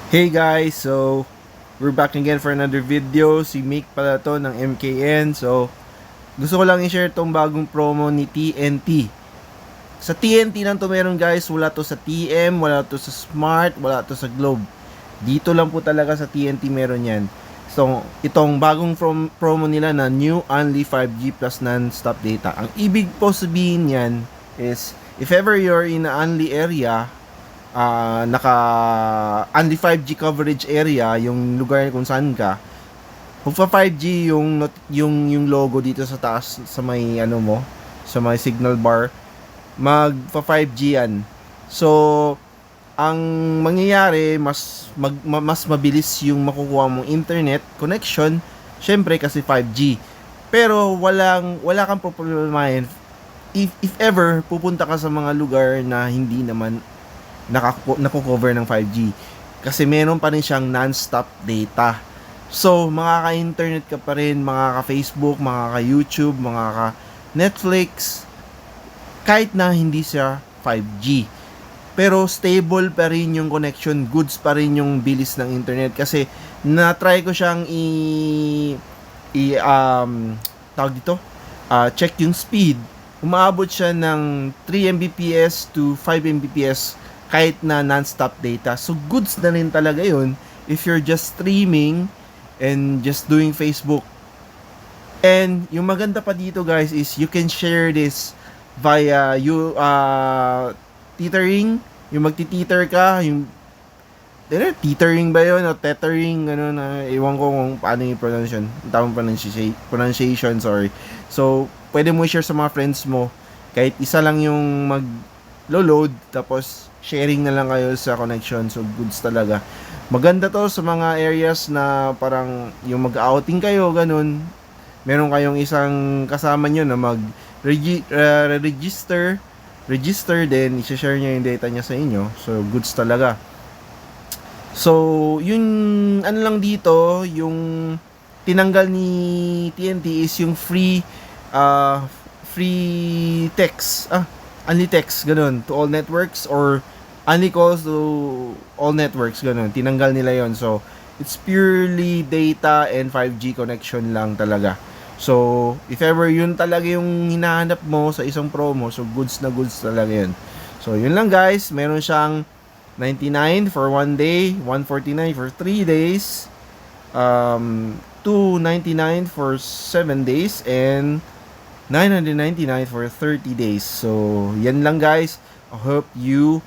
Hey guys, so we're back again for another video. Si Mick pala to ng MKN. So gusto ko lang i-share tong bagong promo ni TNT. Sa TNT lang to meron guys, wala to sa TM, wala to sa Smart, wala to sa Globe. Dito lang po talaga sa TNT meron yan. So itong bagong promo nila na new only 5G plus non-stop data. Ang ibig po sabihin yan is if ever you're in a only area, naka only 5G coverage area yung lugar kung saan ka, magpa 5G yung logo dito sa taas sa may ano mo, sa may signal bar, magpa 5G yan. So ang mangyayari, mas mabilis yung makukuha mong internet connection, syempre kasi 5G. Pero wala kang problemahin if ever pupunta ka sa mga lugar na hindi naman nako-cover ng 5G, kasi meron pa rin siyang non-stop data. So makaka-internet ka pa rin, makaka-Facebook, makaka-YouTube, makaka-Netflix, kahit na hindi siya 5G. Pero stable pa rin yung connection, goods pa rin yung bilis ng internet, kasi na-try ko siyang tawag dito, check yung speed. Umaabot siya ng 3 Mbps to 5 Mbps kahit na non-stop data. So goods na rin talaga yun if you're just streaming and just doing Facebook. And yung maganda pa dito guys is you can share this via tethering. Yung magti-tether ka, yung tethering ba yun o tethering, ano na, iwan ko kung paano yung pronunciation, tamang pronunciation, sorry. So pwede mo i-share sa mga friends mo, kahit isa lang yung mag-load, tapos sharing na lang kayo sa connection. So goods talaga. Maganda to sa mga areas na parang yung mag-outing kayo, ganun. Meron kayong isang kasama nyo na register then i-share niya yung data niya sa inyo. So goods talaga. So yung ano lang dito, yung tinanggal ni TNT is yung free text, only text, ganun, to all networks, or only calls to all networks, ganun. Tinanggal nila yon. So it's purely data and 5G connection lang talaga. So if ever yun talaga yung hinahanap mo sa isang promo, so goods na goods talaga yun. So yun lang guys, meron siyang 99 for 1 day, 149 for 3 days, 299 for 7 days, and 999 for 30 days. So yan lang guys. I hope you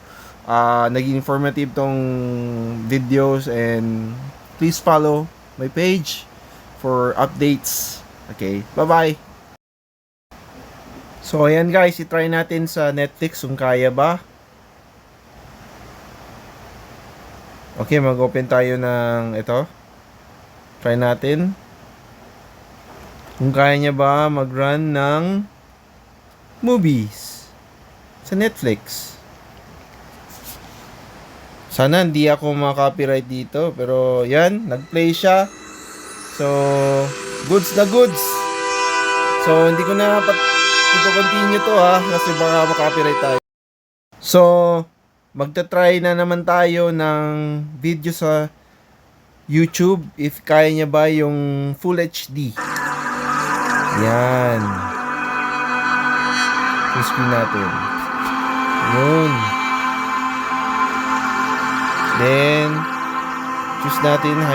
naging informative tong videos, and please follow my page for updates. Okay, bye-bye. So ayan guys, i-try natin sa Netflix kung kaya ba. Okay, mag-open tayo ng ito. Try natin kung kaya niya ba mag-run ng movies sa Netflix. Sana hindi ako ma-copyright dito, pero yan, nag-play siya. So goods na goods. So hindi ko na ito-continue to kasi baka ma-copyright tayo. So magta-try na naman tayo ng video sa YouTube if kaya niya ba yung Full HD. Yan. Full screen natin. Yun. Then choose natin yung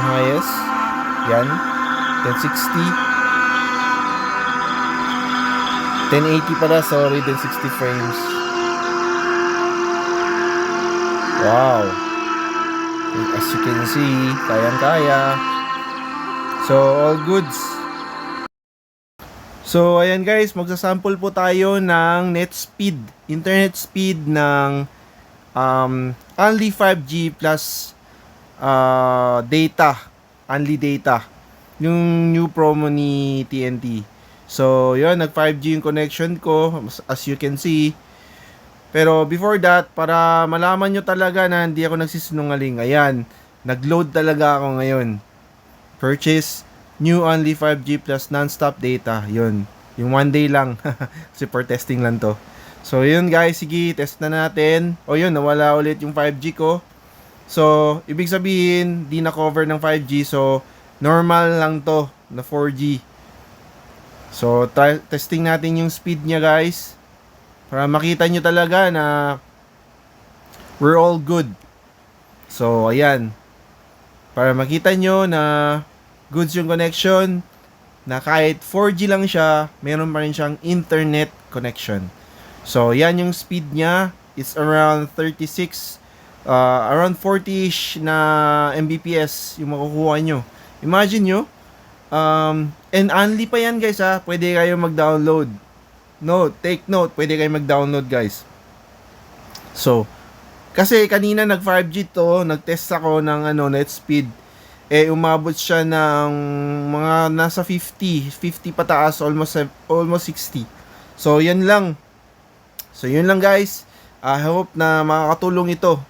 highest. Yan. 1060. 1080 pala, sorry. Then 60 frames. Wow. As you can see, kayang-kaya. So all goods. So ayan guys, magsasample po tayo ng internet speed ng only 5G plus data, only data, yung new promo ni TNT. So yun, nag 5G yung connection ko, as you can see. Pero before that, para malaman nyo talaga na hindi ako nagsisinungaling, ayan, nag-load talaga ako ngayon. Purchase new only 5G plus non-stop data. Yun, yung 1 day lang. Kasi for testing lang to. So yun guys, sige, test na natin. O yun, nawala ulit yung 5G ko. So, ibig sabihin, di na cover ng 5G. So, normal lang to na 4G. So, testing natin yung speed niya, guys. Para makita nyo talaga na we're all good. So, ayan. Para makita nyo na goods yung connection, na kahit 4G lang siya, meron pa rin siyang internet connection. So, yan yung speed niya. It's around 36, around 40-ish na Mbps yung makukuha nyo. Imagine nyo, and only pa yan guys ha, pwede kayo mag-download. Take note, pwede kayo mag-download guys. So, kasi kanina nag 5G to, nag-test ako ng net speed. Umabot siya ng mga nasa 50 pataas, almost 60. So, yan lang. So, yun lang guys. I hope na makakatulong ito